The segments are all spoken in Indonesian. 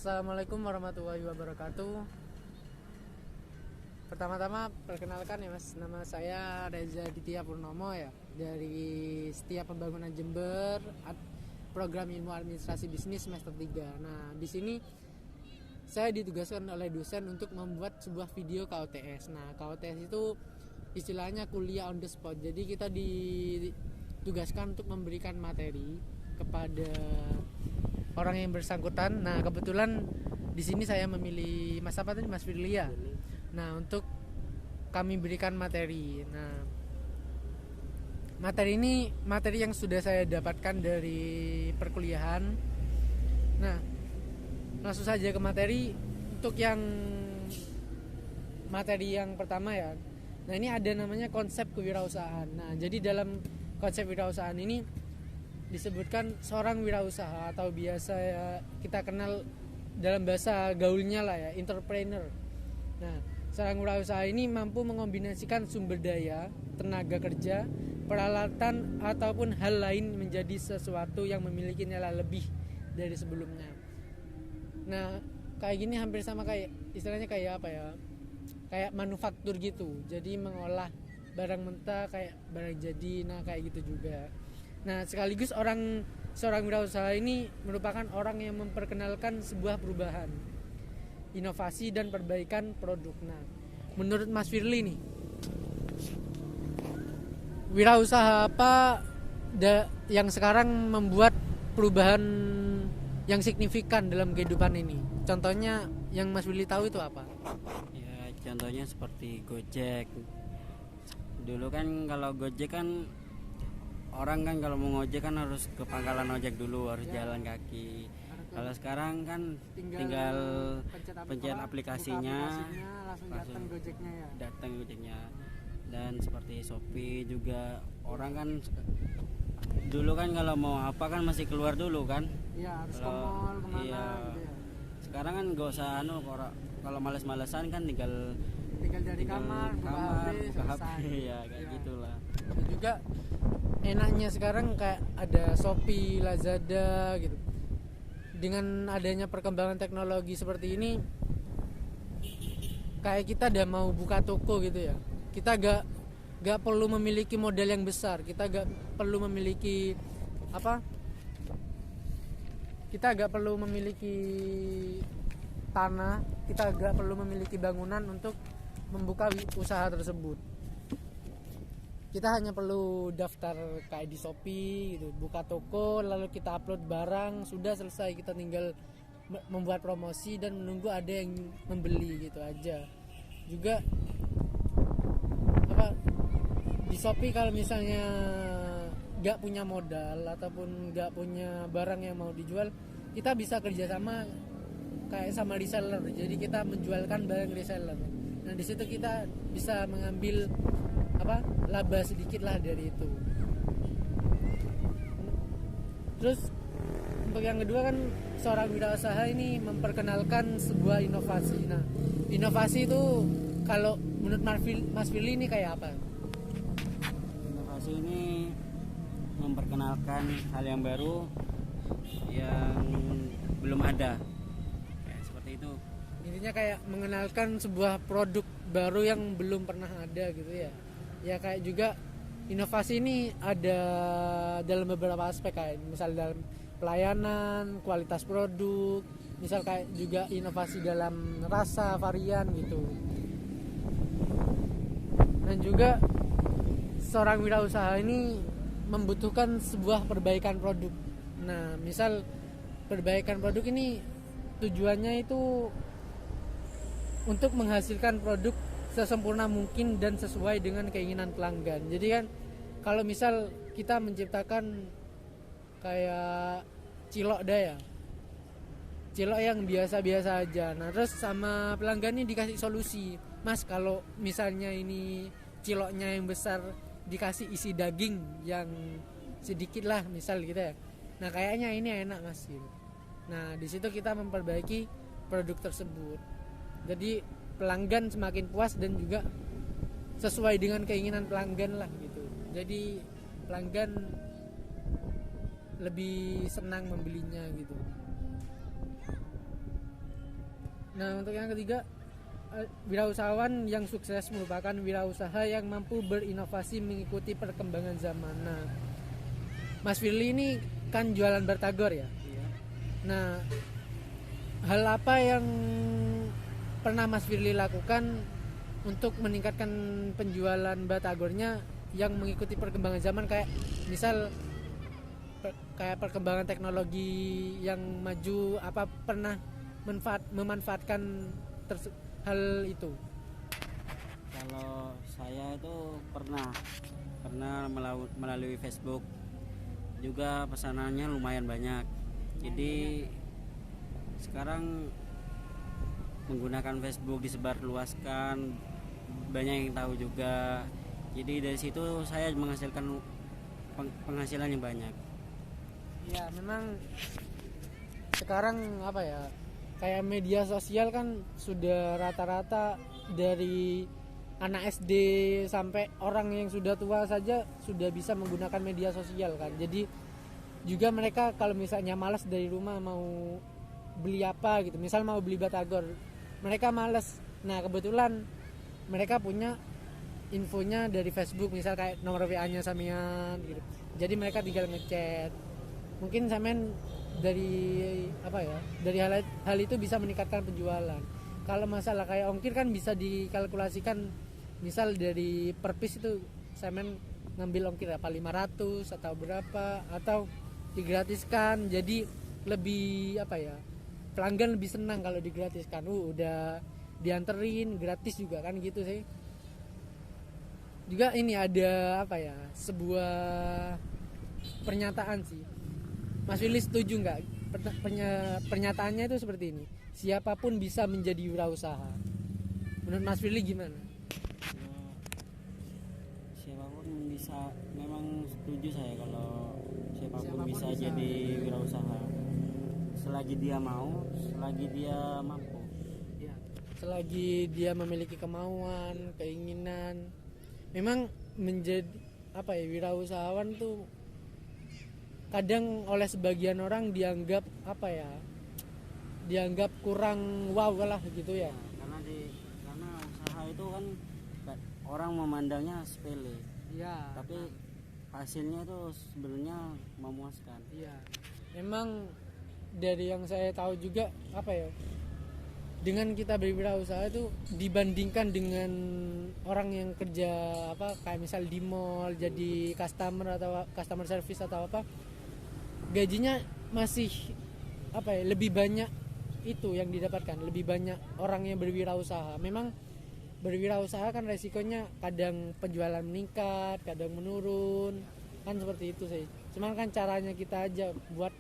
Assalamualaikum warahmatullahi wabarakatuh. Pertama-tama perkenalkan ya Mas, nama saya Reza Ditya Purnomo ya, dari Setia Pembangunan Jember, program ilmu administrasi bisnis semester 3. Nah, di sini saya ditugaskan oleh dosen untuk membuat sebuah video KOTS. Nah, KOTS itu istilahnya kuliah on the spot. Jadi kita ditugaskan untuk memberikan materi kepada orang yang bersangkutan. Nah, kebetulan di sini saya memilih Mas Firly ya. Nah, untuk kami berikan materi. Nah, materi ini materi yang sudah saya dapatkan dari perkuliahan. Nah, langsung saja ke materi. Untuk yang materi yang pertama ya. Nah, ini ada namanya konsep kewirausahaan. Nah, jadi dalam konsep wirausahaan ini disebutkan seorang wirausaha atau biasa ya, kita kenal dalam bahasa gaulnya lah ya, entrepreneur. Nah, seorang wirausaha ini mampu mengombinasikan sumber daya, tenaga kerja, peralatan ataupun hal lain menjadi sesuatu yang memiliki nilai lebih dari sebelumnya. Nah, kayak gini hampir sama kayak istilahnya kayak apa ya? Kayak manufaktur gitu. Jadi mengolah barang mentah kayak barang jadi, nah kayak gitu juga. Nah, sekaligus seorang wirausaha ini merupakan orang yang memperkenalkan sebuah perubahan, inovasi dan perbaikan produk. Nah, menurut Mas Firly nih, wirausaha apa yang sekarang membuat perubahan yang signifikan dalam kehidupan ini? Contohnya yang Mas Firly tahu itu apa? Ya, contohnya seperti Gojek. Dulu kan kalau Gojek kan orang kan kalau mau ngojek kan harus ke pangkalan ojek dulu, harus jalan kaki. Kalau sekarang kan tinggal pencet aplikasinya langsung datang Gojeknya ya. Datang Gojeknya. Dan seperti Shopee juga, orang kan dulu kan kalau mau apa kan masih keluar dulu kan. Iya, harus ke mall kemana gitu ya. Sekarang kan gak usah kalau males-malesan kan tinggal dari kamar buka HP ya kayak gitulah. Dan juga enaknya sekarang kayak ada Shopee, Lazada gitu. Dengan adanya perkembangan teknologi seperti ini, kayak kita udah mau buka toko gitu ya. Kita gak perlu memiliki modal yang besar. Kita gak perlu memiliki Kita gak perlu memiliki tanah. Kita gak perlu memiliki bangunan untuk membuka usaha tersebut. Kita hanya perlu daftar kayak di Shopee gitu, buka toko, lalu kita upload barang, sudah selesai. Kita tinggal membuat promosi dan menunggu ada yang membeli gitu aja. Juga di Shopee kalau misalnya gak punya modal ataupun gak punya barang yang mau dijual, kita bisa kerjasama kayak sama reseller. Jadi kita menjualkan barang reseller. Nah, di situ kita bisa mengambil laba sedikit lah dari itu. Terus untuk yang kedua kan, seorang wirausaha ini memperkenalkan sebuah inovasi. Nah, inovasi itu kalau menurut Mas Firly ini kayak apa? Inovasi ini memperkenalkan hal yang baru yang belum ada, kayak seperti itu. Intinya kayak mengenalkan sebuah produk baru yang belum pernah ada gitu ya. Ya kayak juga inovasi ini ada dalam beberapa aspek, kayak misal dalam pelayanan, kualitas produk, misal kayak juga inovasi dalam rasa, varian gitu. Dan juga seorang wirausaha ini membutuhkan sebuah perbaikan produk. Nah, misal perbaikan produk ini tujuannya itu untuk menghasilkan produk sesempurna mungkin dan sesuai dengan keinginan pelanggan. Jadi kan kalau misal kita menciptakan kayak cilok yang biasa-biasa aja, nah terus sama pelanggan ini dikasih solusi, Mas kalau misalnya ini ciloknya yang besar dikasih isi daging yang sedikit lah misal gitu ya, nah kayaknya ini enak Mas gitu. Nah di situ kita memperbaiki produk tersebut, jadi pelanggan semakin puas dan juga sesuai dengan keinginan pelanggan lah gitu. Jadi pelanggan lebih senang membelinya gitu. Nah, untuk yang ketiga, wirausahawan yang sukses merupakan wirausaha yang mampu berinovasi mengikuti perkembangan zaman. Nah, Mas Firly ini kan jualan batagor ya. Iya. Nah, hal apa yang pernah Mas Firly lakukan untuk meningkatkan penjualan batagornya yang mengikuti perkembangan zaman, kayak misal kayak perkembangan teknologi yang maju, apa pernah memanfaatkan hal itu? Kalau saya itu pernah melalui Facebook juga, pesanannya lumayan banyak. Jadi sekarang menggunakan Facebook disebarluaskan, banyak yang tahu juga. Jadi dari situ saya menghasilkan penghasilan yang banyak. Ya, memang sekarang apa ya, kayak media sosial kan sudah rata-rata dari anak SD sampai orang yang sudah tua saja sudah bisa menggunakan media sosial kan. Jadi juga mereka kalau misalnya malas dari rumah mau beli apa gitu, misal mau beli batagor, mereka malas. Nah, kebetulan mereka punya infonya dari Facebook, misal kayak nomor WA-nya Samian gitu. Jadi mereka tinggal ngechat. Mungkin Samian dari apa ya, dari hal itu bisa meningkatkan penjualan. Kalau masalah kayak ongkir kan bisa dikalkulasikan, misal dari per piece itu Samian ngambil ongkir apa 500 atau berapa, atau digratiskan. Jadi lebih apa ya, pelanggan lebih senang kalau digratiskan. Udah dianterin gratis juga kan gitu sih. Juga ini ada apa ya, sebuah pernyataan sih. Mas Willy setuju nggak pernyataannya itu seperti ini? Siapapun bisa menjadi wirausaha. Menurut Mas Willy gimana? Ya, siapapun bisa, memang setuju saya kalau siapapun bisa jadi wirausaha selagi dia mau, selagi dia mampu. Ya, selagi dia memiliki kemauan, keinginan. Memang menjadi apa ya, wirausahawan tuh kadang oleh sebagian orang dianggap apa ya, dianggap kurang wow lah gitu ya. Karena usaha itu kan orang memandangnya sepele, Iya. tapi hasilnya itu sebenarnya memuaskan. Iya. Memang dari yang saya tahu juga apa ya, dengan kita berwirausaha itu dibandingkan dengan orang yang kerja apa kayak misal di mall jadi customer atau customer service atau apa, gajinya masih apa ya, lebih banyak itu yang didapatkan, lebih banyak orang yang berwirausaha. Memang berwirausaha kan resikonya kadang penjualan meningkat, kadang menurun, kan seperti itu sih. Cuman kan caranya kita aja buat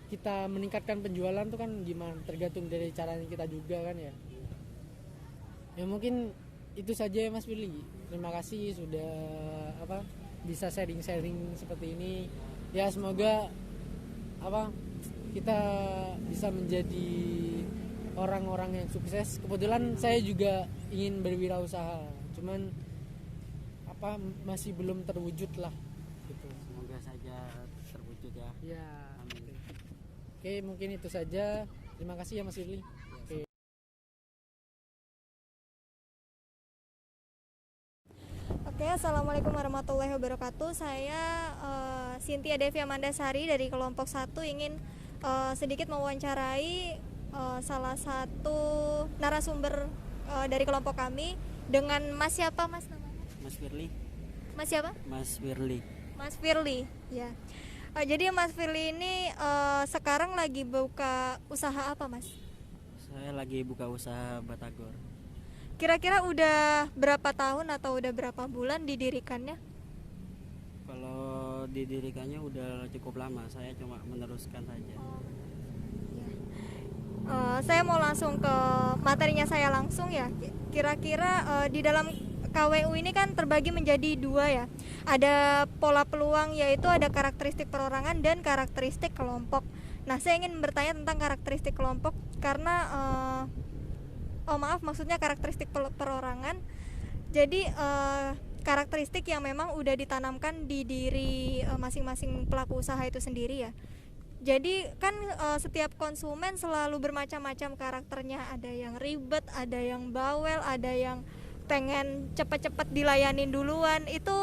kita meningkatkan penjualan tuh kan gimana, tergantung dari caranya kita juga kan ya. Ya mungkin itu saja ya Mas Willy. Terima kasih sudah apa bisa sharing-sharing seperti ini. Ya semoga apa kita bisa menjadi orang-orang yang sukses. Kebetulan saya juga ingin berwirausaha, cuman apa masih belum terwujud lah gitu. Semoga saja terwujud ya. Ya. Amin. Oke, mungkin itu saja. Terima kasih ya Mas Willy. Oke. Oke, assalamualaikum warahmatullahi wabarakatuh. Saya Cynthia Devi Amandasari dari kelompok 1 ingin sedikit mewawancarai salah satu narasumber dari kelompok kami dengan Mas siapa Mas namanya? Mas Firly. Mas siapa? Mas Firly. Mas Firly, ya. Jadi Mas Firly ini sekarang lagi buka usaha apa Mas? Saya lagi buka usaha batagor. Kira-kira udah berapa tahun atau udah berapa bulan didirikannya? Kalau didirikannya udah cukup lama, saya cuma meneruskan saja. Saya mau langsung ke materinya saya langsung ya. Kira-kira di dalam KWU ini kan terbagi menjadi 2 ya. Ada pola peluang, yaitu ada karakteristik perorangan dan karakteristik kelompok. Nah, saya ingin bertanya tentang karakteristik kelompok karena maksudnya karakteristik perorangan. Jadi karakteristik yang memang udah ditanamkan di diri masing-masing pelaku usaha itu sendiri ya. Jadi kan setiap konsumen selalu bermacam-macam karakternya, ada yang ribet, ada yang bawel, ada yang pengen cepat-cepat dilayanin duluan. Itu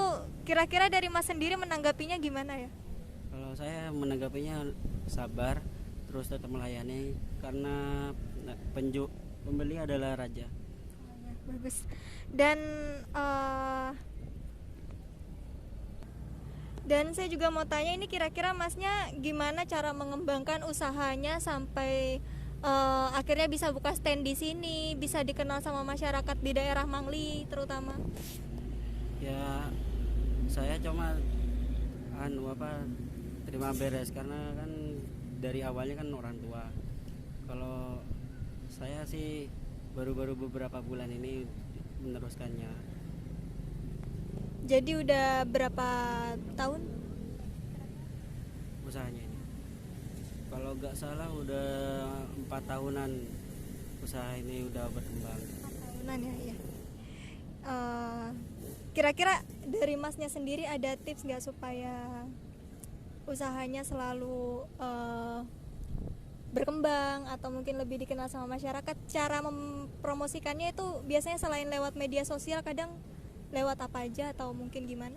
kira-kira dari Mas sendiri menanggapinya gimana ya? Kalau saya menanggapinya sabar, terus tetap melayani karena pembeli adalah raja. Bagus. Dan saya juga mau tanya, ini kira-kira Masnya gimana cara mengembangkan usahanya sampai akhirnya bisa buka stand di sini, bisa dikenal sama masyarakat di daerah Mangli terutama? Ya saya cuma terima beres karena kan dari awalnya kan orang tua. Kalau saya sih baru-baru beberapa bulan ini meneruskannya. Jadi udah berapa tahun? Usahanya ini kalau nggak salah udah 4 tahunan usaha ini udah berkembang. 4 tahunan ya. Kira-kira dari Masnya sendiri ada tips nggak supaya usahanya selalu berkembang atau mungkin lebih dikenal sama masyarakat? Cara mempromosikannya itu biasanya selain lewat media sosial, kadang lewat apa aja atau mungkin gimana?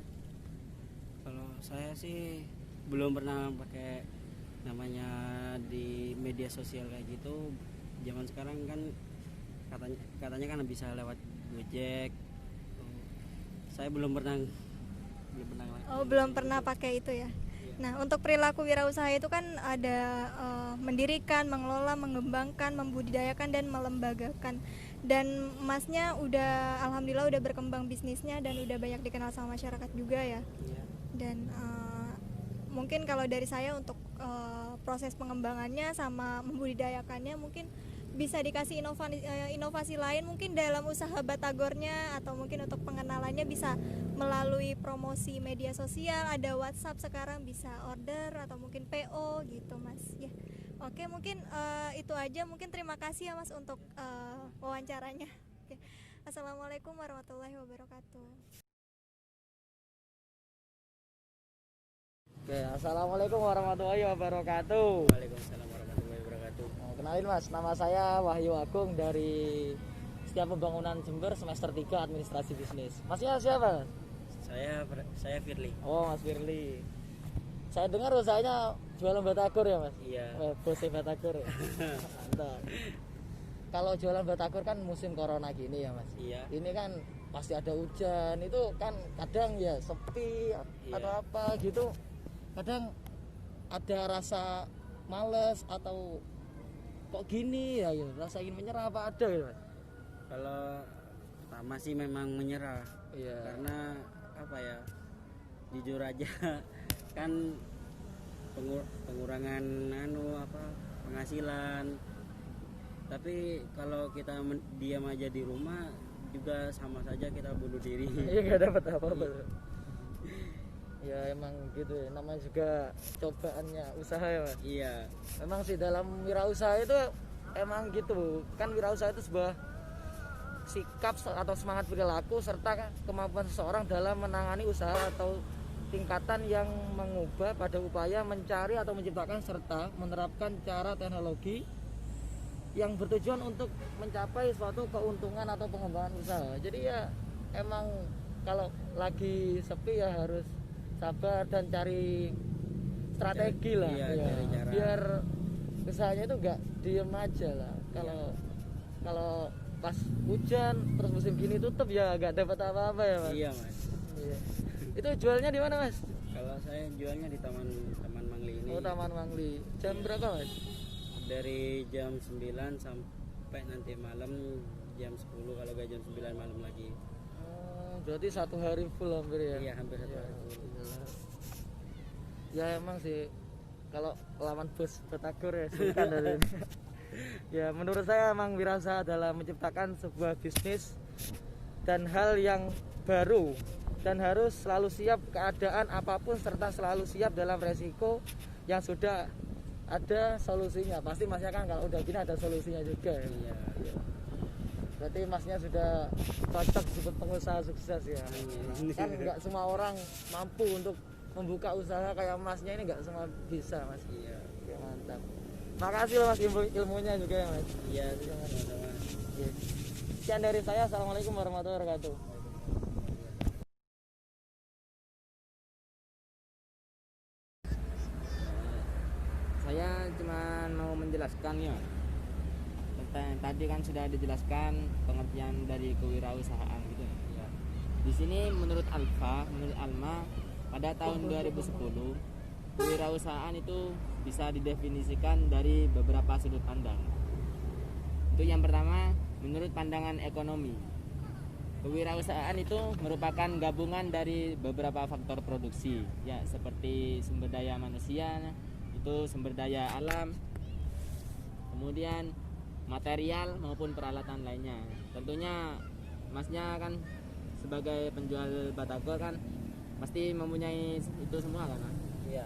Kalau saya sih belum pernah pakai namanya di media sosial kayak gitu. Zaman sekarang kan katanya kan bisa lewat Gojek. Saya belum pernah Belum pernah pakai itu ya. Nah, untuk perilaku wirausaha itu kan ada mendirikan, mengelola, mengembangkan, membudidayakan, dan melembagakan. Dan Masnya alhamdulillah udah berkembang bisnisnya dan udah banyak dikenal sama masyarakat juga ya. Iya. Dan mungkin kalau dari saya untuk proses pengembangannya sama membudidayakannya mungkin bisa dikasih inovasi lain mungkin dalam usaha batagornya, atau mungkin untuk pengenalannya bisa melalui promosi media sosial, ada WhatsApp sekarang, bisa order atau mungkin PO gitu Mas ya. Oke, mungkin itu aja. Mungkin terima kasih ya Mas untuk wawancaranya. Oke. Assalamualaikum warahmatullahi wabarakatuh. Oke, assalamualaikum warahmatullahi wabarakatuh. Waalaikumsalam warahmatullahi wabarakatuh. Kenalin Mas, nama saya Wahyu Agung dari Setiap Pembangunan Jember semester 3 Administrasi Bisnis. Masnya siapa? Saya Firly. Oh, Mas Firly. Saya dengar usahanya jualan batagor ya Mas? Iya. Bosnya batagor ya? Mantap. Kalau jualan batagor kan musim corona gini ya Mas? Iya. Ini kan pasti ada hujan, itu kan kadang ya sepi atau apa gitu. Kadang ada rasa males atau kok gini ya gitu, rasa ingin menyerah apa ada gitu Mas? Kalau pertama sih memang menyerah. Iya. Karena apa ya? Jujur aja kan pengurangan penghasilan. Tapi kalau kita diam aja di rumah juga sama saja kita bunuh diri. Iya, nggak dapat apa-apa. Ya emang gitu ya, namanya juga cobaannya usaha ya Mas. Iya. Memang sih dalam wirausaha itu emang gitu kan, wirausaha itu sebuah sikap atau semangat perilaku serta kemampuan seseorang dalam menangani usaha atau tingkatan yang mengubah pada upaya mencari atau menciptakan serta menerapkan cara teknologi yang bertujuan untuk mencapai suatu keuntungan atau pengembangan usaha. Jadi ya emang kalau lagi sepi ya harus sabar dan cari strategi lah, iya, ya. cari cara. Biar usahanya itu nggak diem aja lah. Kalau pas hujan terus musim gini tutup ya nggak dapat apa-apa ya Mas. Iya Mas. Iya. Itu jualnya di mana Mas? Kalau saya jualnya di Taman Mangli ini. Oh, Taman Mangli. Jam berapa Mas? Dari jam 9 sampai nanti malam jam 10, kalau nggak jam 9 malam lagi. Berarti satu hari full hampir ya? Iya, hampir satu hari full. Ya emang sih kalau lawan bos batagor ya sultan dari ini. Ya menurut saya emang wirausaha adalah menciptakan sebuah bisnis dan hal yang baru, dan harus selalu siap keadaan apapun serta selalu siap dalam resiko yang sudah ada solusinya. Pasti Masnya kan kalau udah gini ada solusinya juga ya? Iya. Berarti Masnya sudah cocok disebut pengusaha sukses ya. Kan nggak semua orang mampu untuk membuka usaha kayak Masnya ini, nggak semua bisa Mas. Iya. Ya, Mantap. Makasih loh Mas ilmunya juga ya Mas. Iya, sama-sama. Oke. Sekian dari saya. Assalamualaikum warahmatullahi wabarakatuh. Saya cuma mau menjelaskan ya tentang tadi kan sudah dijelaskan pengertian dari kewirausahaan gitu ya. Di sini menurut Alma pada tahun 2010 kewirausahaan itu bisa didefinisikan dari beberapa sudut pandang. Itu yang pertama, menurut pandangan ekonomi. Kewirausahaan itu merupakan gabungan dari beberapa faktor produksi ya, seperti sumber daya manusia, itu sumber daya alam, kemudian material maupun peralatan lainnya. Tentunya masnya kan sebagai penjual batagor kan pasti mempunyai itu semua kan Mas? Iya.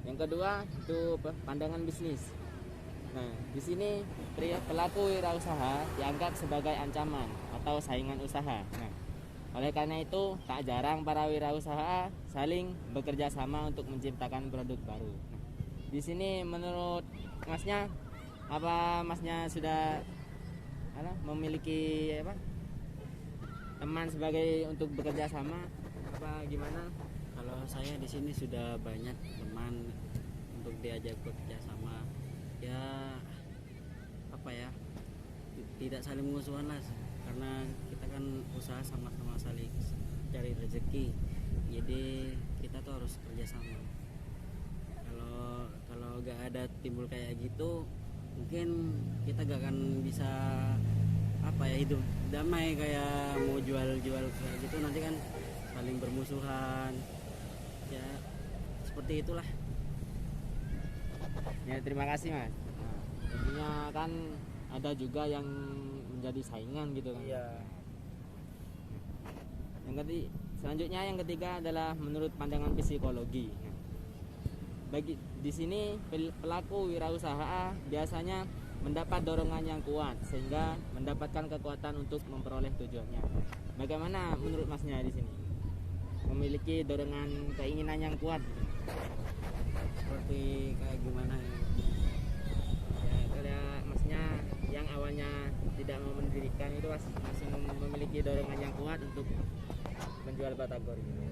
Yang kedua itu pandangan bisnis. Nah, di sini pelaku wirausaha dianggap sebagai ancaman atau saingan usaha. Nah, oleh karena itu tak jarang para wirausaha saling bekerja sama untuk menciptakan produk baru. Nah, di sini menurut Masnya, apa Masnya sudah memiliki teman sebagai untuk bekerja sama apa gimana? Kalau saya di sini sudah banyak teman untuk diajak bekerja sama. Ya tidak saling musuhan lah, karena kita kan usaha sama-sama saling cari rezeki, jadi kita tuh harus kerjasama. Kalau gak ada timbul kayak gitu, mungkin kita gak akan bisa hidup damai, kayak mau jual-jual kayak gitu nanti kan saling bermusuhan ya, seperti itulah. Ya, terima kasih Mas. Nah, tentunya kan ada juga yang menjadi saingan gitu kan. Iya. Selanjutnya yang ketiga adalah menurut pandangan psikologi. Nah, bagi di sini pelaku wirausaha biasanya mendapat dorongan yang kuat sehingga mendapatkan kekuatan untuk memperoleh tujuannya. Bagaimana menurut Masnya di sini? Memiliki dorongan keinginan yang kuat. Seperti kayak gimana ya? Ya, kayak Masnya yang awalnya tidak mau mendirikan itu masih memiliki dorongan yang kuat untuk menjual batagor gitu.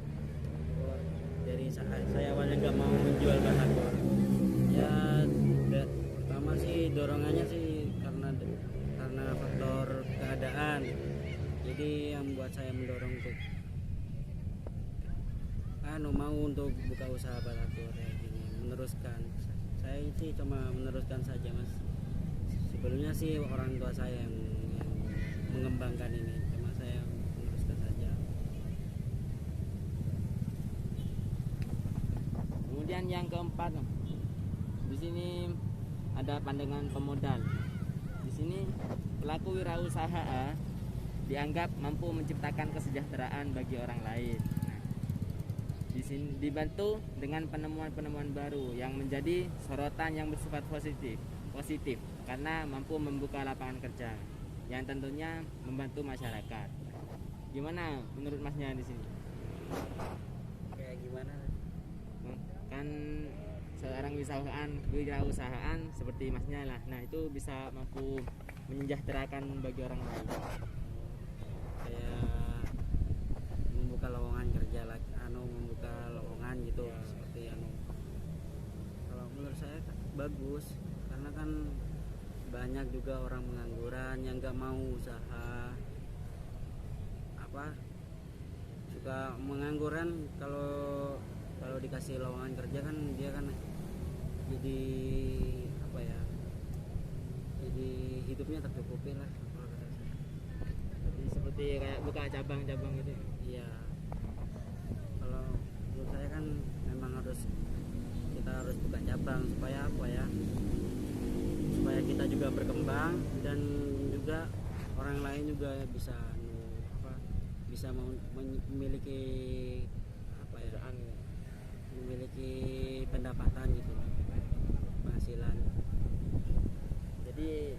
Dari saya awalnya nggak mau menjual batagor ya, pertama sih dorongannya sih karena faktor keadaan, jadi yang membuat saya mendorong untuk mau untuk buka usaha batagor kayak gini, meneruskan. Saya sih cuma meneruskan saja Mas. Sebelumnya sih orang tua saya yang mengembangkan ini, cuma saya meneruskan saja. Kemudian yang keempat, di sini ada pandangan pemodal. Di sini pelaku wirausaha dianggap mampu menciptakan kesejahteraan bagi orang lain. Nah, di sini dibantu dengan penemuan-penemuan baru yang menjadi sorotan yang bersifat positif karena mampu membuka lapangan kerja yang tentunya membantu masyarakat. Gimana menurut Masnya di sini? Kayak gimana? Kan seorang wirausahaan seperti Masnya lah. Nah, itu bisa mampu menyejahterakan bagi orang lain. Kayak membuka lowongan kerja lagi, membuka lowongan gitu ya. Seperti kalau menurut saya bagus, karena kan banyak juga orang pengangguran yang nggak mau usaha, suka mengangguran. Kalau dikasih lowongan kerja kan dia kan jadi jadi hidupnya tercukupi lah. Jadi seperti kayak buka cabang-cabang gitu. Iya, kalau menurut saya kan memang kita harus buka cabang supaya supaya kita juga berkembang dan juga orang lain juga bisa memiliki memiliki pendapatan gitu, penghasilan. Jadi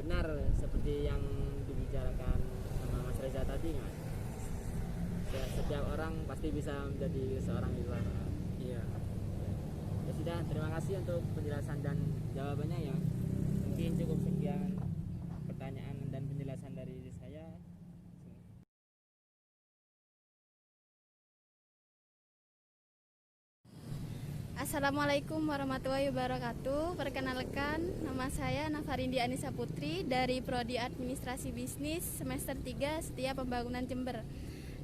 benar seperti yang dibicarakan sama Mas Reza tadi, Mas. Setiap orang pasti bisa menjadi seorang wirausaha. Iya. Ya sudah, terima kasih untuk penjelasan dan jawabannya ya. Mungkin cukup sekian pertanyaan dan penjelasan dari saya. Assalamualaikum warahmatullahi wabarakatuh. Perkenalkan, nama saya Nafarindi Anissa Putri dari Prodi Administrasi Bisnis semester 3 Setia Pembangunan Jember.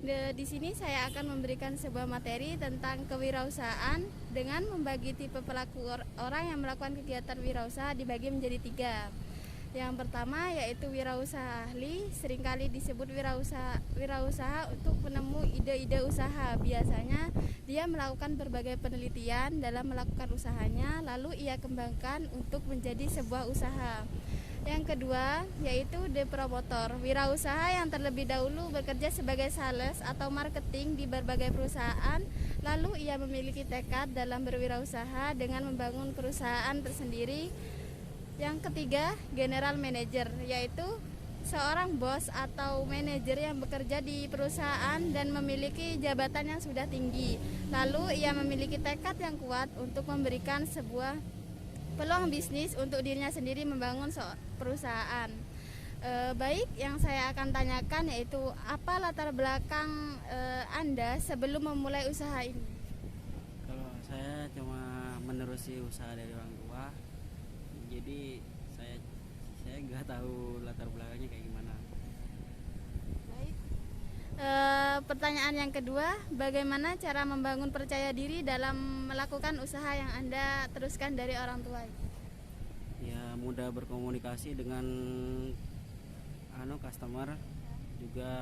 Di sini saya akan memberikan sebuah materi tentang kewirausahaan dengan membagi tipe pelaku orang yang melakukan kegiatan wirausaha dibagi menjadi 3. Yang pertama yaitu wirausaha ahli, seringkali disebut wirausaha untuk penemu ide-ide usaha. Biasanya dia melakukan berbagai penelitian dalam melakukan usahanya, lalu ia kembangkan untuk menjadi sebuah usaha. Yang kedua yaitu depromotor, wirausaha yang terlebih dahulu bekerja sebagai sales atau marketing di berbagai perusahaan, lalu ia memiliki tekad dalam berwirausaha dengan membangun perusahaan tersendiri. Yang ketiga, general manager, yaitu seorang bos atau manajer yang bekerja di perusahaan dan memiliki jabatan yang sudah tinggi. Lalu ia memiliki tekad yang kuat untuk memberikan sebuah peluang bisnis untuk dirinya sendiri membangun perusahaan. Baik, yang saya akan tanyakan yaitu apa latar belakang Anda sebelum memulai usaha ini? Kalau saya cuma menerusi usaha dari orang tua, jadi saya nggak tahu latar belakangnya kayak gimana. Baik. Pertanyaan yang kedua, bagaimana cara membangun percaya diri dalam melakukan usaha yang Anda teruskan dari orang tua? Ya, mudah berkomunikasi dengan customer, juga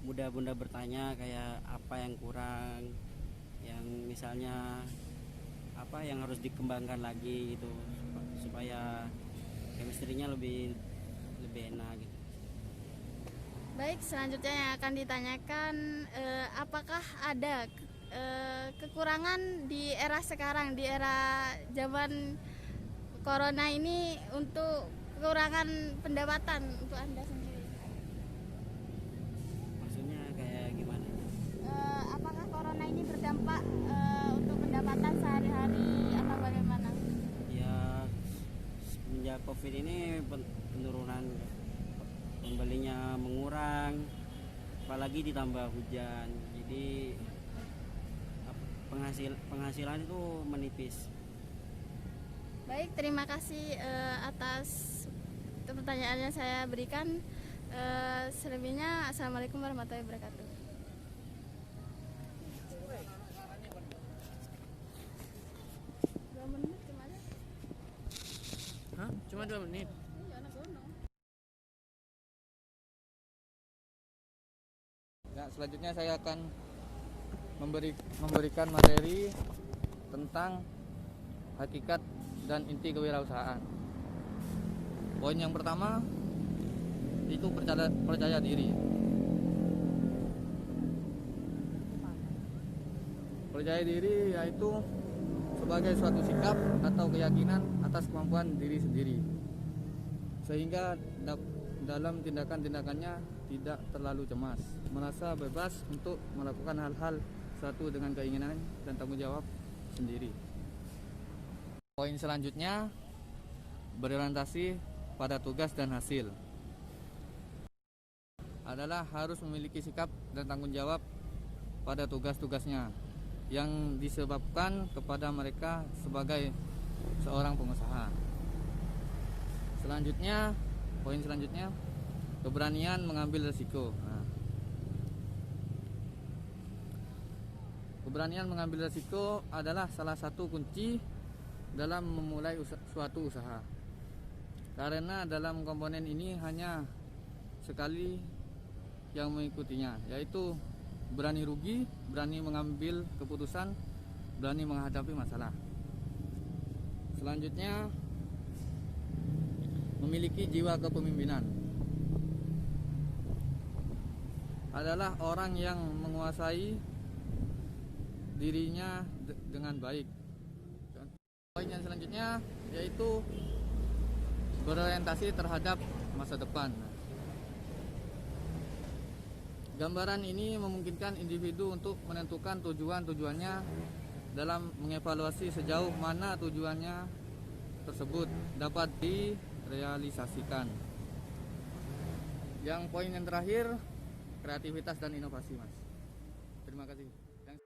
mudah bertanya kayak apa yang kurang, yang misalnya apa yang harus dikembangkan lagi gitu supaya chemistry-nya lebih enak gitu. Baik, selanjutnya yang akan ditanyakan, apakah ada kekurangan di era sekarang, di era zaman corona ini untuk kekurangan pendapatan untuk Anda sendiri? Maksudnya kayak gimana? Apakah corona ini berdampak untuk pendapatan sehari-hari atau bagaimana? Ya, semenjak COVID ini penurunan pembelinya mengurang, apalagi ditambah hujan, jadi penghasilan itu menipis. Baik, terima kasih atas pertanyaannya saya berikan. Selebihnya, assalamualaikum warahmatullahi wabarakatuh. Hah? Cuma 2 menit? Ya, selanjutnya saya akan memberikan materi tentang hakikat dan inti kewirausahaan. Poin yang pertama itu percaya diri. Percaya diri yaitu sebagai suatu sikap atau keyakinan atas kemampuan diri sendiri, sehingga dalam tindakan-tindakannya tidak terlalu cemas, merasa bebas untuk melakukan hal-hal sesuatu dengan keinginan dan tanggung jawab sendiri. Poin selanjutnya berorientasi pada tugas dan hasil, adalah harus memiliki sikap dan tanggung jawab pada tugas-tugasnya yang disebabkan kepada mereka sebagai seorang pengusaha. Selanjutnya, poin selanjutnya, keberanian mengambil risiko. Keberanian mengambil risiko adalah salah satu kunci dalam memulai suatu usaha. Karena dalam komponen ini hanya sekali yang mengikutinya, yaitu berani rugi, berani mengambil keputusan, berani menghadapi masalah. Selanjutnya, memiliki jiwa kepemimpinan, adalah orang yang menguasai dirinya dengan baik. Poin yang selanjutnya yaitu berorientasi terhadap masa depan. Gambaran ini memungkinkan individu untuk menentukan tujuannya dalam mengevaluasi sejauh mana tujuannya tersebut dapat direalisasikan. Yang poin yang terakhir, kreativitas dan inovasi, Mas. Terima kasih. Yang